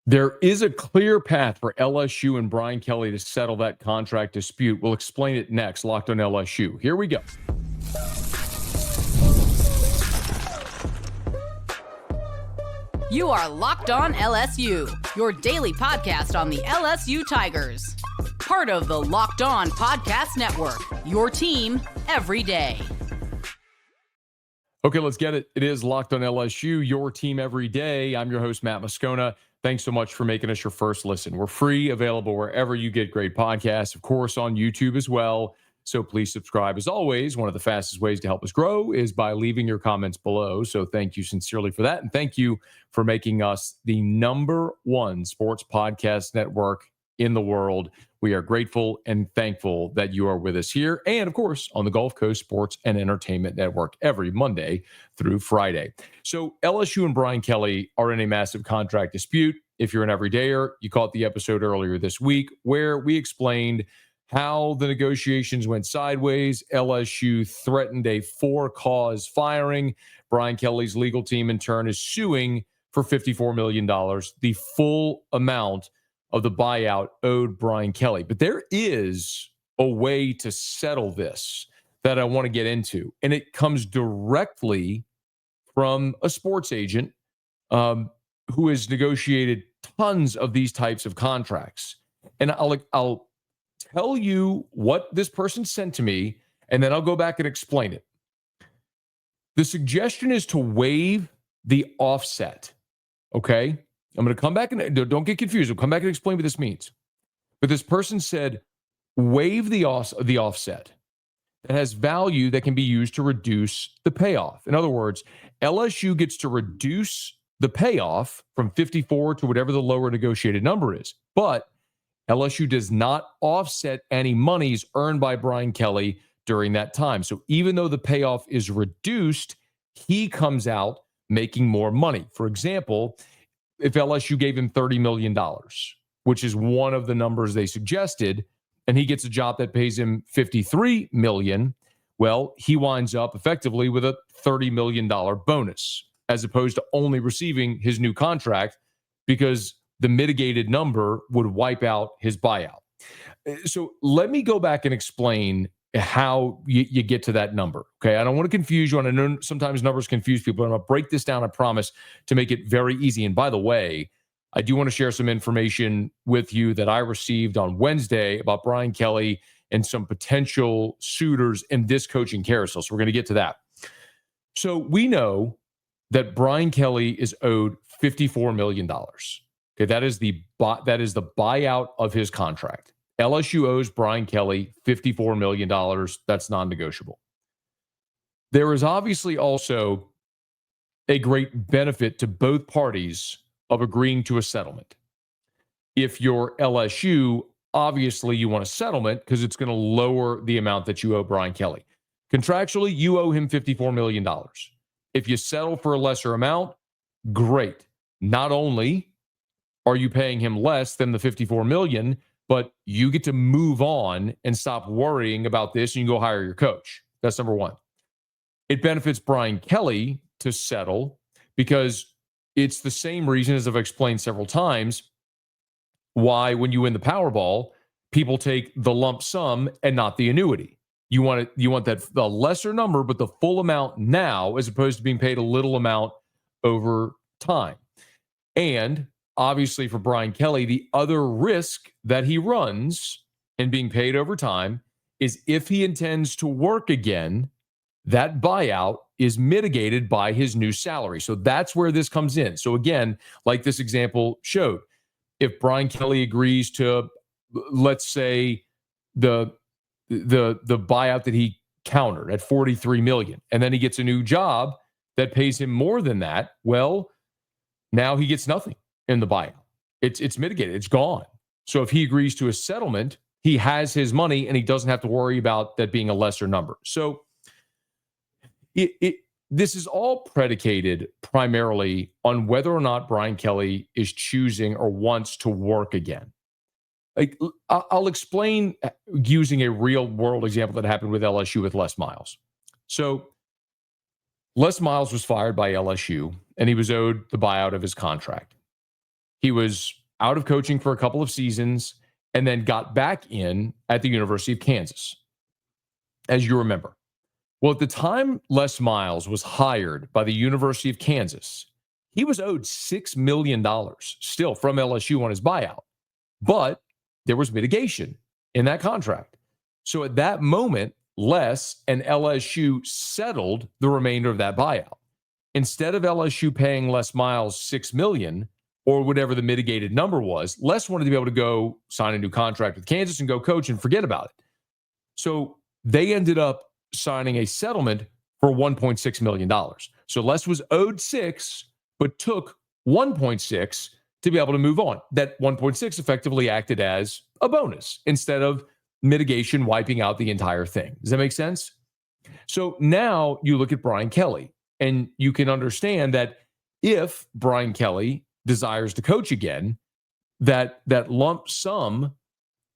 There is a clear path for LSU and Brian Kelly to settle that contract dispute. We'll explain it next. Locked on LSU. Here we go. You are Locked On LSU, your daily podcast on the LSU Tigers. Part of the Locked On Podcast Network, your team every day. Okay, let's get it. It is Locked On LSU, your team every day. I'm your host, Matt Moscona. Thanks so much for making us your first listen. We're free, available wherever you get great podcasts, of course, on YouTube as well. So please subscribe. As always, one of the fastest ways to help us grow is by leaving your comments below. So thank you sincerely for that. And thank you for making us the #1 sports podcast network in the world. We are grateful and thankful that you are with us here. And of course, on the Gulf Coast Sports and Entertainment Network every Monday through Friday. So LSU and Brian Kelly are in a massive contract dispute. If you're an everydayer, you caught the episode earlier this week where we explained how the negotiations went sideways. LSU threatened a for-cause firing. Brian Kelly's legal team, in turn, is suing for $54 million, the full amount of the buyout owed Brian Kelly. But there is a way to settle this that I want to get into, and it comes directly from a sports agent who has negotiated tons of these types of contracts. And I'll tell you what this person sent to me, and then I'll go back and explain it. The suggestion is to waive the offset, okay? I'm going to come back and don't get confused. I'll come back and explain what this means. But this person said, waive the offset that has value that can be used to reduce the payoff. In other words, LSU gets to reduce the payoff from 54 to whatever the lower negotiated number is. But LSU does not offset any monies earned by Brian Kelly during that time. So even though the payoff is reduced, he comes out making more money. For example, if LSU gave him $30 million, which is one of the numbers they suggested, and he gets a job that pays him $53 million, well, he winds up effectively with a $30 million bonus, as opposed to only receiving his new contract because the mitigated number would wipe out his buyout. So let me go back and explain how you get to that number. Okay. I don't want to confuse you. And I know sometimes numbers confuse people. I'm going to break this down, I promise, to make it very easy. And by the way, I do want to share some information with you that I received on Wednesday about Brian Kelly and some potential suitors in this coaching carousel. So we're going to get to that. So we know that Brian Kelly is owed $54 million. Okay, that is the buyout of his contract. LSU owes Brian Kelly $54 million. That's non-negotiable. There is obviously also a great benefit to both parties of agreeing to a settlement. If you're LSU, obviously you want a settlement because it's going to lower the amount that you owe Brian Kelly. Contractually, you owe him $54 million. If you settle for a lesser amount, great. Not only are you paying him less than the $54 million, but you get to move on and stop worrying about this and you go hire your coach. That's number one. It benefits Brian Kelly to settle because it's the same reason, as I've explained several times, why when you win the Powerball, people take the lump sum and not the annuity. You want the lesser number, but the full amount now, as opposed to being paid a little amount over time. And obviously, for Brian Kelly, the other risk that he runs in being paid over time is if he intends to work again, that buyout is mitigated by his new salary. So that's where this comes in. So again, like this example showed, if Brian Kelly agrees to, let's say, the buyout that he countered at $43 million, and then he gets a new job that pays him more than that, well, now he gets nothing in the buyout. It's mitigated. It's gone. So if he agrees to a settlement, he has his money and he doesn't have to worry about that being a lesser number. So this is all predicated primarily on whether or not Brian Kelly is choosing or wants to work again. Like, I'll explain using a real world example that happened with LSU with Les Miles. So Les Miles was fired by LSU and he was owed the buyout of his contract. He was out of coaching for a couple of seasons and then got back in at the University of Kansas, as you remember. Well, at the time Les Miles was hired by the University of Kansas, he was owed $6 million still from LSU on his buyout. But there was mitigation in that contract. So at that moment, Les and LSU settled the remainder of that buyout. Instead of LSU paying Les Miles $6 million or whatever the mitigated number was, Les wanted to be able to go sign a new contract with Kansas and go coach and forget about it. So they ended up signing a settlement for $1.6 million. So Les was owed 6, but took 1.6 to be able to move on. That 1.6 effectively acted as a bonus instead of mitigation wiping out the entire thing. Does that make sense? So now you look at Brian Kelly, and you can understand that if Brian Kelly desires to coach again, that lump sum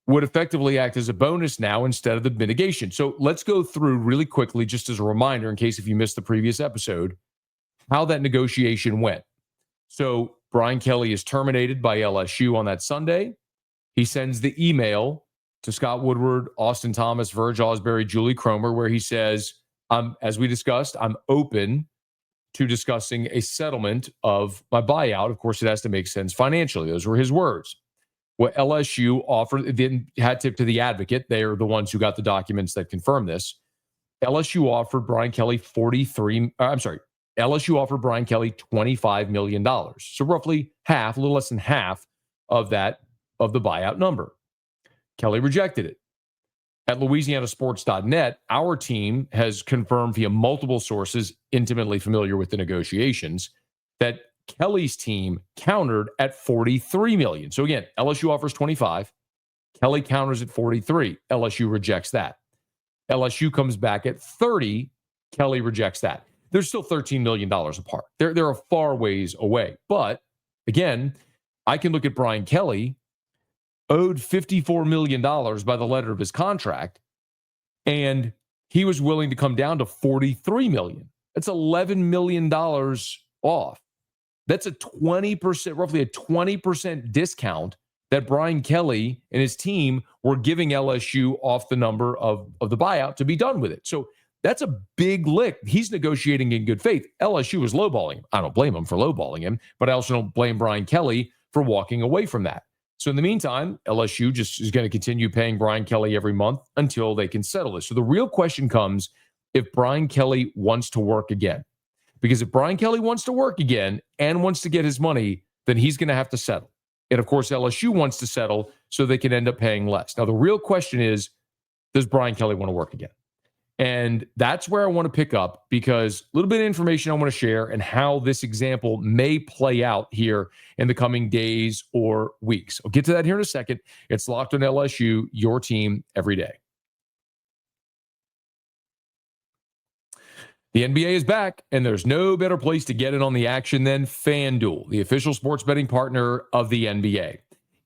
would effectively act as a bonus now instead of the mitigation. So let's go through really quickly, just as a reminder, in case if you missed the previous episode, how that negotiation went. So Brian Kelly is terminated by LSU on that Sunday. He sends the email to Scott Woodward, Austin Thomas, Verge Osbury, Julie Cromer, where he says, as we discussed, I'm open to discussing a settlement of my buyout. Of course, it has to make sense financially. Those were his words. What LSU offered, then hat tip to the advocate. They are the ones who got the documents that confirm this. LSU offered Brian Kelly LSU offered Brian Kelly $25 million. So roughly half, a little less than half of that, of the buyout number. Kelly rejected it. At LouisianaSports.net, our team has confirmed via multiple sources intimately familiar with the negotiations that Kelly's team countered at $43 million. So again, LSU offers 25. Kelly counters at 43. LSU rejects that. LSU comes back at 30. Kelly rejects that. They're still $13 million apart. They're a far ways away. But again, I can look at Brian Kelly, owed $54 million by the letter of his contract, and he was willing to come down to $43 million. That's $11 million off. That's a 20%, roughly a 20% discount that Brian Kelly and his team were giving LSU off the number of the buyout to be done with it. So that's a big lick. He's negotiating in good faith. LSU is lowballing him. I don't blame him for lowballing him, but I also don't blame Brian Kelly for walking away from that. So in the meantime, LSU just is going to continue paying Brian Kelly every month until they can settle this. So the real question comes if Brian Kelly wants to work again. Because if Brian Kelly wants to work again and wants to get his money, then he's going to have to settle. And of course, LSU wants to settle so they can end up paying less. Now, the real question is, does Brian Kelly want to work again? And that's where I want to pick up, because a little bit of information I want to share and how this example may play out here in the coming days or weeks. I'll get to that here in a second. It's Locked on LSU, your team every day. The NBA is back, and there's no better place to get in on the action than FanDuel, the official sports betting partner of the NBA.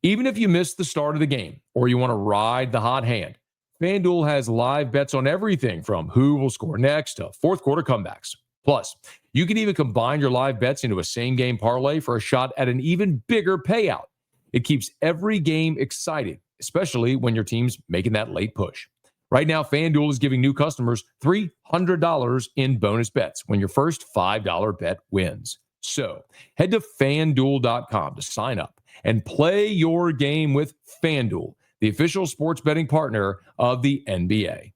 Even if you missed the start of the game or you want to ride the hot hand, FanDuel has live bets on everything from who will score next to fourth quarter comebacks. Plus, you can even combine your live bets into a same-game parlay for a shot at an even bigger payout. It keeps every game exciting, especially when your team's making that late push. Right now, FanDuel is giving new customers $300 in bonus bets when your first $5 bet wins. So head to FanDuel.com to sign up and play your game with FanDuel, the official sports betting partner of the NBA.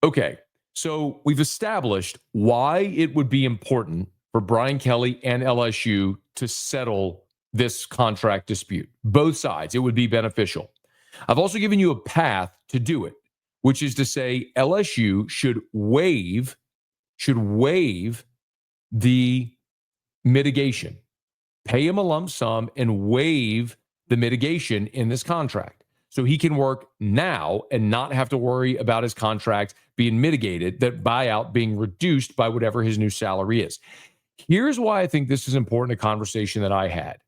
Okay, so we've established why it would be important for Brian Kelly and LSU to settle this contract dispute. Both sides, it would be beneficial. I've also given you a path to do it, which is to say LSU should waive the mitigation. Pay him a lump sum and waive the mitigation in this contract so he can work now and not have to worry about his contract being mitigated, that buyout being reduced by whatever his new salary is. Here's why I think this is important, a conversation that I had.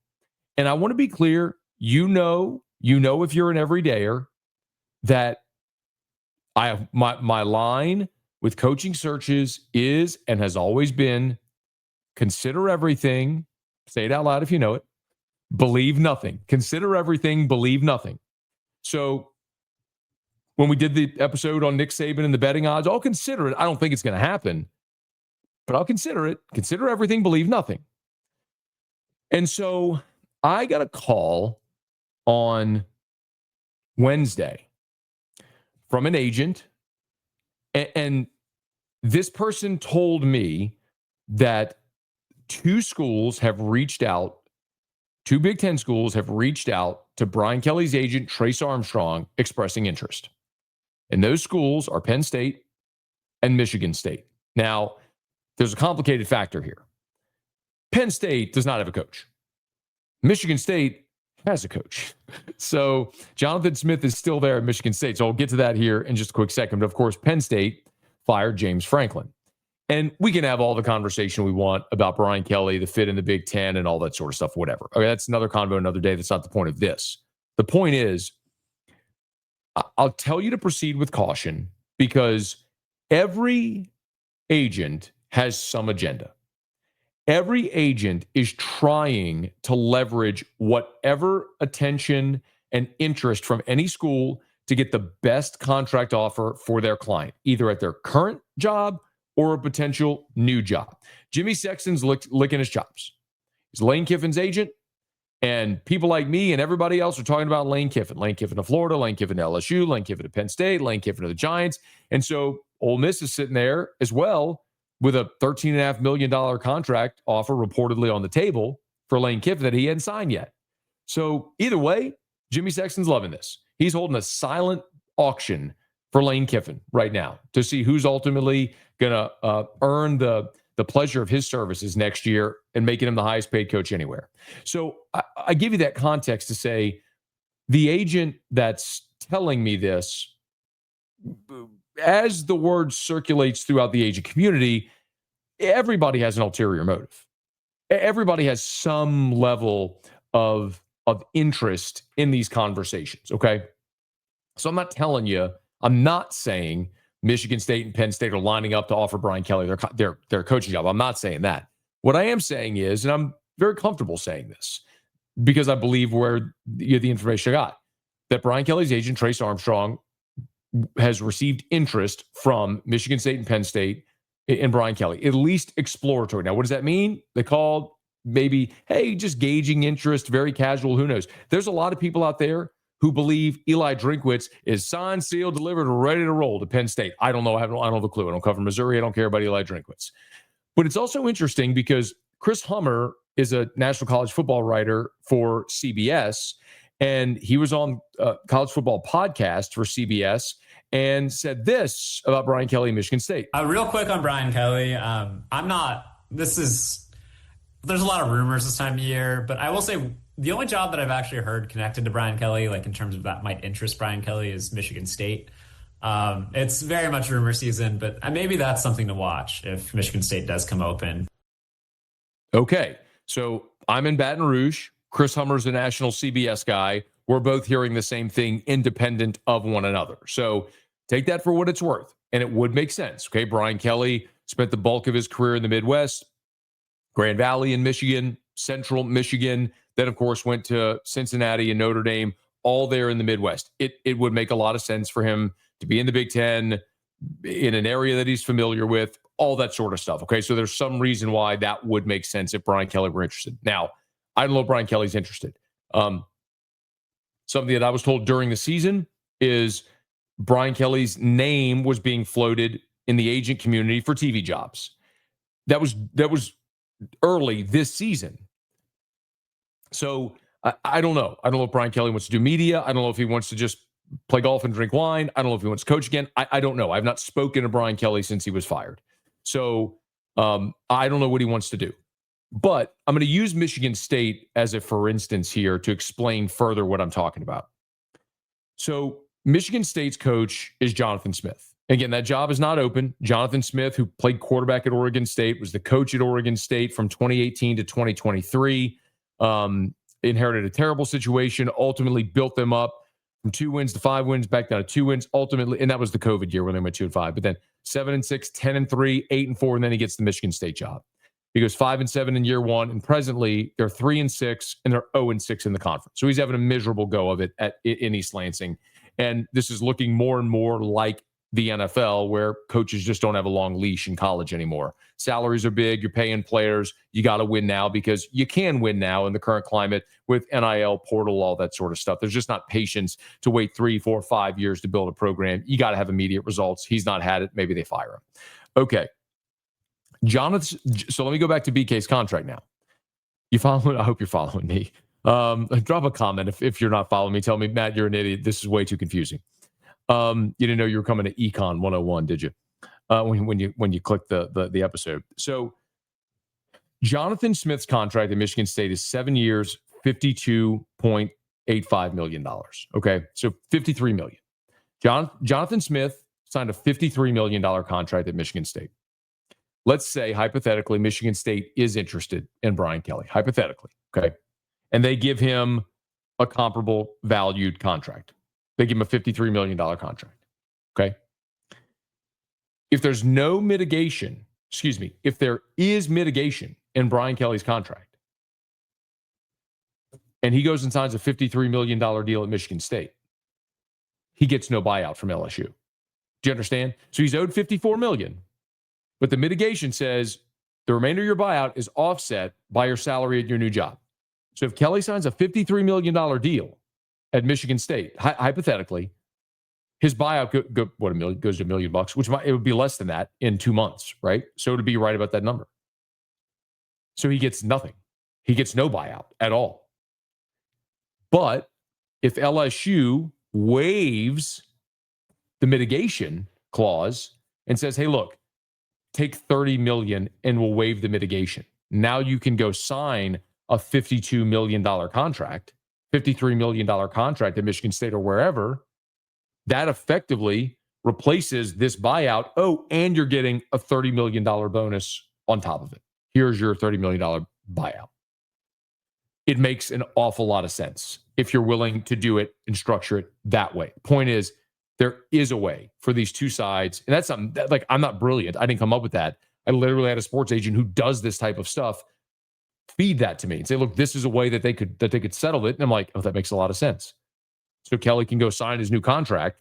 And I want to be clear, you know if you're an everydayer that I have my line with coaching searches is and has always been consider everything. Say it out loud if you know it. Believe nothing. Consider everything. Believe nothing. So when we did the episode on Nick Saban and the betting odds, I'll consider it. I don't think it's going to happen, but I'll consider it. Consider everything. Believe nothing. And so I got a call on Wednesday from an agent, and this person told me that two Big Ten schools have reached out to Brian Kelly's agent, Trace Armstrong, expressing interest. And those schools are Penn State and Michigan State. Now, there's a complicated factor here. Penn State does not have a coach. Michigan State has a coach. So Jonathan Smith is still there at Michigan State. So I'll get to that here in just a quick second. But of course, Penn State fired James Franklin. And we can have all the conversation we want about Brian Kelly, the fit in the Big Ten, and all that sort of stuff, whatever. Okay, that's another convo another day. That's not the point of this. The point is, I'll tell you to proceed with caution because every agent has some agenda. Every agent is trying to leverage whatever attention and interest from any school to get the best contract offer for their client, either at their current job or a potential new job. Jimmy Sexton's licking his chops. He's Lane Kiffin's agent, and people like me and everybody else are talking about Lane Kiffin. Lane Kiffin to Florida, Lane Kiffin to LSU, Lane Kiffin to Penn State, Lane Kiffin to the Giants. And so Ole Miss is sitting there as well with a $13.5 million contract offer reportedly on the table for Lane Kiffin that he hadn't signed yet. So either way, Jimmy Sexton's loving this. He's holding a silent auction for Lane Kiffin right now to see who's ultimately going to earn the pleasure of his services next year and making him the highest paid coach anywhere. So I give you that context to say the agent that's telling me this, as the word circulates throughout the agent community, everybody has an ulterior motive. Everybody has some level of interest in these conversations, okay? So I'm not saying Michigan State and Penn State are lining up to offer Brian Kelly their coaching job. I'm not saying that. What I am saying is, and I'm very comfortable saying this because I believe where the information I got, that Brian Kelly's agent, Trace Armstrong, has received interest from Michigan State and Penn State in Brian Kelly, at least exploratory. Now, what does that mean? They called maybe, hey, just gauging interest, very casual, who knows? There's a lot of people out there who believe Eli Drinkwitz is signed, sealed, delivered, ready to roll to Penn State. I don't know. I don't have a clue. I don't cover Missouri. I don't care about Eli Drinkwitz. But it's also interesting because Chris Hummer is a national college football writer for CBS, and he was on a college football podcast for CBS and said this about Brian Kelly and Michigan State. Real quick on Brian Kelly. There's a lot of rumors this time of year, but I will say the only job that I've actually heard connected to Brian Kelly, like in terms of that might interest Brian Kelly, is Michigan State. It's very much rumor season, but maybe that's something to watch if Michigan State does come open. Okay, so I'm in Baton Rouge. Chris Hummer's a national CBS guy. We're both hearing the same thing independent of one another. So take that for what it's worth. And it would make sense. Okay, Brian Kelly spent the bulk of his career in the Midwest, Grand Valley in Michigan, Central Michigan, then, of course, went to Cincinnati and Notre Dame, all there in the Midwest. It would make a lot of sense for him to be in the Big Ten, in an area that he's familiar with, all that sort of stuff. Okay, so there's some reason why that would make sense if Brian Kelly were interested. Now, I don't know if Brian Kelly's interested. Something that I was told during the season is Brian Kelly's name was being floated in the agent community for TV jobs. That was early this season. So I don't know. I don't know if Brian Kelly wants to do media. I don't know if he wants to just play golf and drink wine. I don't know if he wants to coach again. I don't know. I've not spoken to Brian Kelly since he was fired. So I don't know what he wants to do. But I'm going to use Michigan State as a for instance here to explain further what I'm talking about. So Michigan State's coach is Jonathan Smith. Again, that job is not open. Jonathan Smith, who played quarterback at Oregon State, was the coach at Oregon State from 2018 to 2023. Inherited a terrible situation, ultimately built them up from 2 wins to 5 wins, back down to 2 wins, ultimately, and that was the COVID year when they went 2-5. But then 7-6, 10-3, 8-4, and then he gets the Michigan State job. He goes 5-7 in year one, and presently they're 3-6 and they're 0-6 in the conference. So he's having a miserable go of it in East Lansing. And this is looking more and more like the NFL, where coaches just don't have a long leash in college anymore. Salaries are big. You're paying players. You got to win now because you can win now in the current climate with NIL, portal, all that sort of stuff. There's just not patience to wait 3, 4, 5 years to build a program. You got to have immediate results. He's not had it. Maybe they fire him. Okay. Jonathan. So let me go back to BK's contract now. You following? I hope you're following me. Drop a comment if you're not following me. Tell me, Matt, you're an idiot. This is way too confusing. You didn't know you were coming to Econ 101, did you? When you clicked the episode. So Jonathan Smith's contract at Michigan State is 7 years, $52.85 million. Okay, so $53 million. Jonathan Smith signed a $53 million contract at Michigan State. Let's say, hypothetically, Michigan State is interested in Brian Kelly. Hypothetically, okay? And they give him a comparable valued contract. They give him a $53 million contract, okay? If there's no mitigation, if there is mitigation in Brian Kelly's contract, and he goes and signs a $53 million deal at Michigan State, he gets no buyout from LSU. Do you understand? So he's owed $54 million, but the mitigation says the remainder of your buyout is offset by your salary at your new job. So if Kelly signs a $53 million deal at Michigan State, hypothetically, his buyout goes to $1 million, which it would be less than that in 2 months, right? So it would be right about that number. So he gets nothing. He gets no buyout at all. But if LSU waives the mitigation clause and says, hey, look, take $30 million and we'll waive the mitigation. Now you can go sign a $52 million contract, $53 million contract at Michigan State or wherever. That effectively replaces this buyout. Oh, and you're getting a $30 million bonus on top of it. Here's your $30 million buyout. It makes an awful lot of sense if you're willing to do it and structure it that way. Point is, there is a way for these two sides. And that's something that, like, I'm not brilliant. I didn't come up with that. I literally had a sports agent who does this type of stuff feed that to me and say, look, this is a way that they could settle it. And I'm like, oh, that makes a lot of sense. So Kelly can go sign his new contract,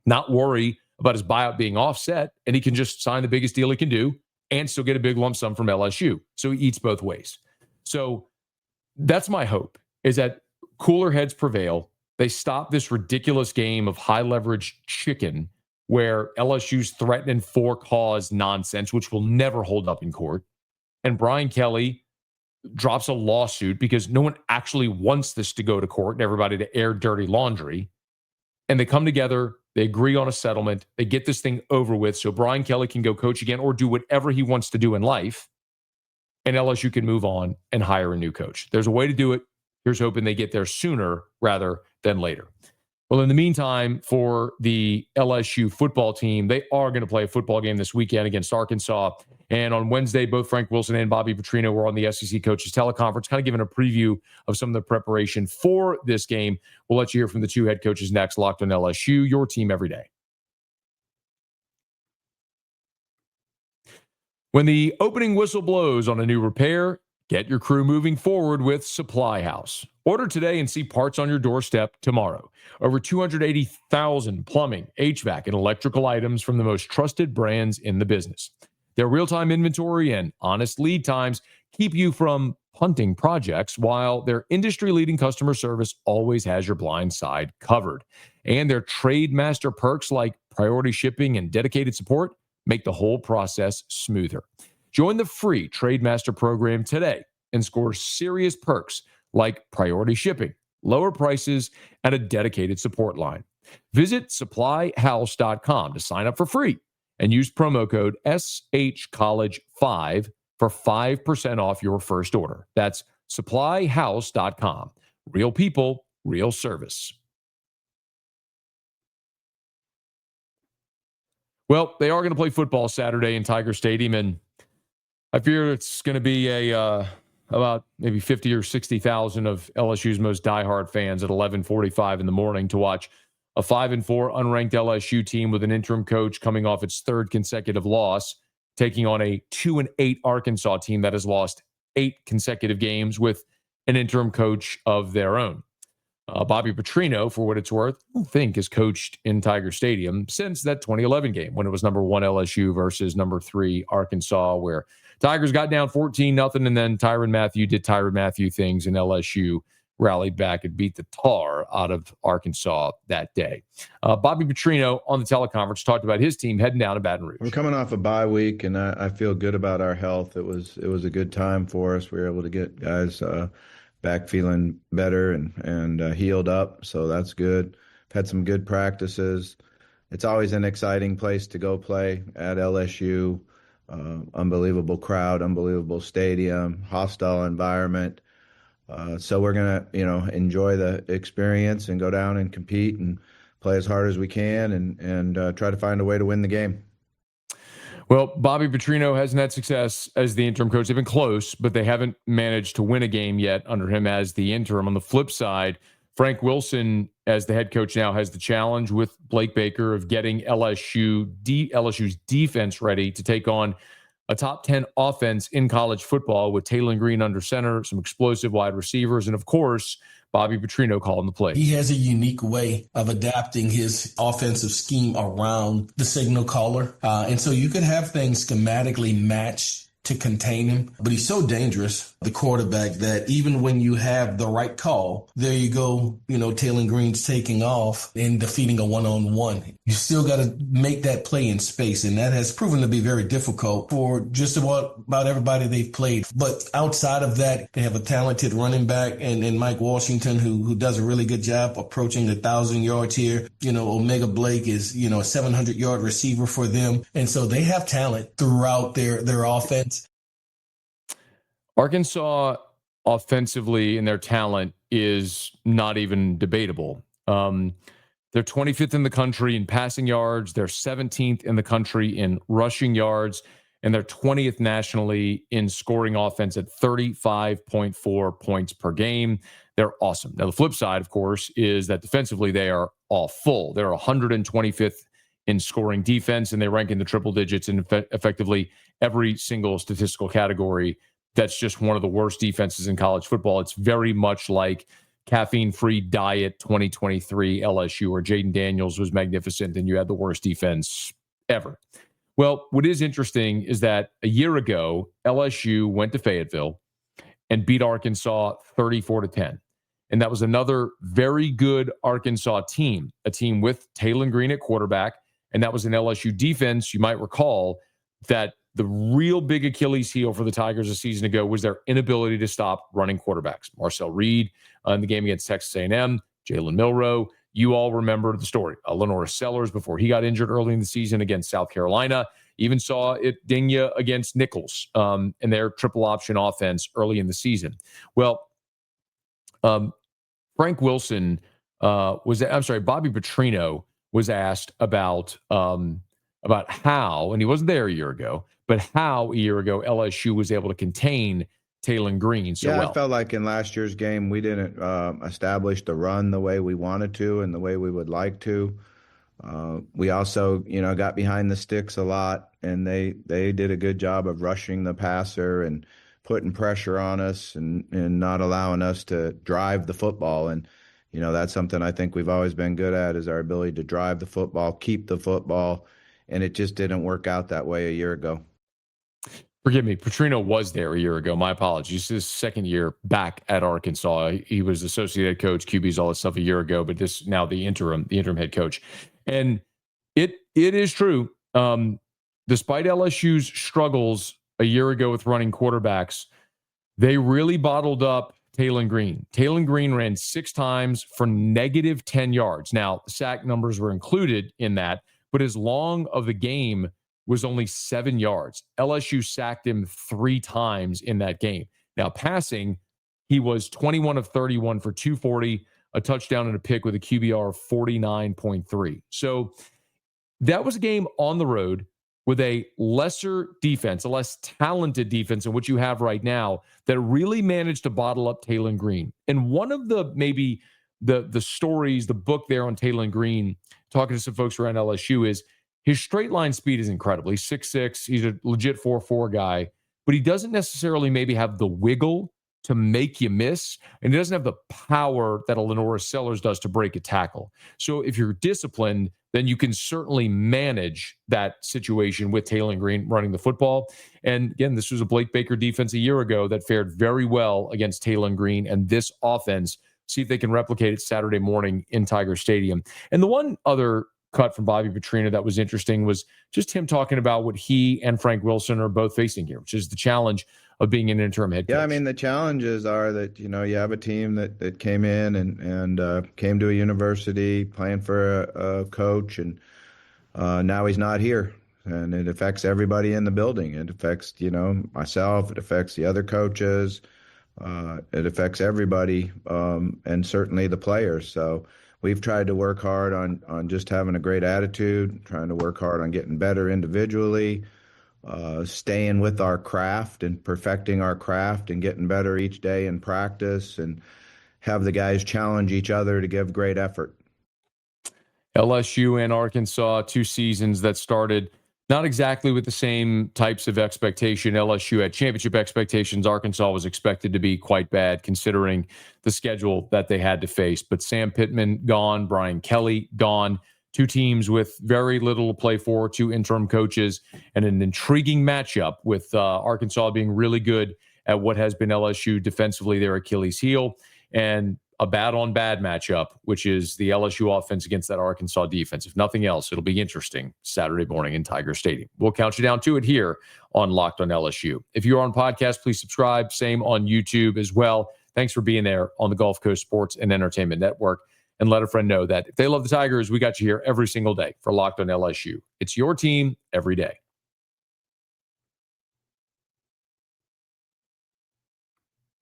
not worry about his buyout being offset, and he can just sign the biggest deal he can do and still get a big lump sum from LSU. So he eats both ways. So that's my hope, is that cooler heads prevail. They stop this ridiculous game of high leverage chicken where LSU's threatening for cause nonsense, which will never hold up in court. And Brian Kelly drops a lawsuit because no one actually wants this to go to court and everybody to air dirty laundry. And they come together, they agree on a settlement, they get this thing over with so Brian Kelly can go coach again or do whatever he wants to do in life. And LSU can move on and hire a new coach. There's a way to do it. Here's hoping they get there sooner rather than later. Well, in the meantime, for the LSU football team, they are going to play a football game this weekend against Arkansas. And on Wednesday, both Frank Wilson and Bobby Petrino were on the SEC Coaches Teleconference, kind of giving a preview of some of the preparation for this game. We'll let you hear from the two head coaches next. Locked on LSU, your team every day. When the opening whistle blows on a new repair, get your crew moving forward with Supply House. Order today and see parts on your doorstep tomorrow. Over 280,000 plumbing, HVAC, and electrical items from the most trusted brands in the business. Their real-time inventory and honest lead times keep you from punting projects, while their industry-leading customer service always has your blind side covered. And their trade master perks like priority shipping and dedicated support make the whole process smoother. Join the free Trade Master program today and score serious perks like priority shipping, lower prices, and a dedicated support line. Visit supplyhouse.com to sign up for free and use promo code SHCollege5 for 5% off your first order. That's supplyhouse.com. Real people, real service. Well, they are going to play football Saturday in Tiger Stadium, and I fear it's going to be about maybe 50 or 60,000 of LSU's most diehard fans at 11:45 in the morning to watch a 5-4 unranked LSU team with an interim coach coming off its third consecutive loss taking on a 2-8 Arkansas team that has lost 8 consecutive games with an interim coach of their own. Bobby Petrino, for what it's worth, I don't think has coached in Tiger Stadium since that 2011 game when it was number 1 LSU versus number 3 Arkansas, where Tigers got down 14-0, and then Tyrann Mathieu did Tyrann Mathieu things, and LSU rallied back and beat the tar out of Arkansas that day. Bobby Petrino on the teleconference talked about his team heading down to Baton Rouge. We're coming off a bye week, and I feel good about our health. It was a good time for us. We were able to get guys back feeling better and healed up, so that's good. Had some good practices. It's always an exciting place to go play at LSU. Unbelievable crowd, unbelievable stadium, hostile environment. So we're going to, enjoy the experience and go down and compete and play as hard as we can and try to find a way to win the game. Well, Bobby Petrino hasn't had success as the interim coach. They've been close, but they haven't managed to win a game yet under him as the interim. On the flip side, Frank Wilson, as the head coach now, has the challenge with Blake Baker of getting LSU's defense ready to take on a top 10 offense in college football with Taylen Green under center, some explosive wide receivers, and of course, Bobby Petrino calling the plays. He has a unique way of adapting his offensive scheme around the signal caller. And so you could have things schematically match to contain him, but he's so dangerous, the quarterback, that even when you have the right call, there you go, Taylen Green's taking off and defeating a one-on-one. You still got to make that play in space, and that has proven to be very difficult for just about everybody they've played. But outside of that, they have a talented running back and Mike Washington, who does a really good job approaching the 1,000 yards here. Omega Blake is, a 700-yard receiver for them. And so they have talent throughout their offense. Arkansas offensively and their talent is not even debatable. They're 25th in the country in passing yards. They're 17th in the country in rushing yards, and they're 20th nationally in scoring offense at 35.4 points per game. They're awesome. Now, the flip side, of course, is that defensively they are awful. They're 125th in scoring defense, and they rank in the triple digits in effectively every single statistical category. That's just one of the worst defenses in college football. It's very much like caffeine-free diet 2023 LSU, where Jaden Daniels was magnificent and you had the worst defense ever. Well, what is interesting is that a year ago, LSU went to Fayetteville and beat Arkansas 34-10. And that was another very good Arkansas team, a team with Taylen Green at quarterback. And that was an LSU defense, you might recall, that the real big Achilles heel for the Tigers a season ago was their inability to stop running quarterbacks. Marcel Reed in the game against Texas A&M, Jalen Milroe. You all remember the story. Lenora Sellers, before he got injured early in the season against South Carolina, even saw it ding you against Nichols in their triple option offense early in the season. Well, Bobby Petrino was asked about how, and he wasn't there a year ago, but how a year ago LSU was able to contain Taylen Green so well. I felt like in last year's game we didn't establish the run the way we wanted to and the way we would like to. We also, got behind the sticks a lot, and they did a good job of rushing the passer and putting pressure on us and not allowing us to drive the football. And, that's something I think we've always been good at, is our ability to drive the football, keep the football. And it just didn't work out that way a year ago. Forgive me, Petrino was there a year ago. My apologies. His second year back at Arkansas. He was associate head coach, QBs, all that stuff a year ago, but this now the interim head coach. And it is true. Despite LSU's struggles a year ago with running quarterbacks, they really bottled up Taylen Green. Taylen Green ran 6 times for negative 10 yards. Now, the sack numbers were included in that, but his long of the game was only 7 yards. LSU sacked him 3 times in that game. Now, passing, he was 21 of 31 for 240, a touchdown and a pick with a QBR of 49.3. So that was a game on the road with a lesser defense, a less talented defense than what you have right now, that really managed to bottle up Taylen Green. And one of the maybe the stories, the book there on Taylen Green, talking to some folks around LSU, is His straight line speed is incredible. He's 6'6". He's a legit 4'4" guy, but he doesn't necessarily maybe have the wiggle to make you miss, and he doesn't have the power that a Lenora Sellers does to break a tackle. So if you're disciplined, then you can certainly manage that situation with Taylen Green running the football. And again, this was a Blake Baker defense a year ago that fared very well against Taylen Green and this offense. See if they can replicate it Saturday morning in Tiger Stadium. And the one other cut from Bobby Petrino that was interesting was just him talking about what he and Frank Wilson are both facing here, which is the challenge of being an interim head coach. Yeah, I mean, the challenges are that, you have a team that came in and came to a university playing for a coach, and now he's not here. And it affects everybody in the building. It affects, myself. It affects the other coaches. It affects everybody, and certainly the players. So we've tried to work hard on just having a great attitude, trying to work hard on getting better individually, staying with our craft and perfecting our craft and getting better each day in practice, and have the guys challenge each other to give great effort. LSU and Arkansas, 2 seasons that started not exactly with the same types of expectation. LSU had championship expectations. Arkansas was expected to be quite bad considering the schedule that they had to face. But Sam Pittman gone, Brian Kelly gone. 2 teams with very little to play for, 2 interim coaches, and an intriguing matchup with Arkansas being really good at what has been LSU defensively, their Achilles heel, and a bad-on-bad matchup, which is the LSU offense against that Arkansas defense. If nothing else, it'll be interesting Saturday morning in Tiger Stadium. We'll count you down to it here on Locked on LSU. If you're on podcast, please subscribe. Same on YouTube as well. Thanks for being there on the Gulf Coast Sports and Entertainment Network. And let a friend know that if they love the Tigers, we got you here every single day for Locked on LSU. It's your team every day.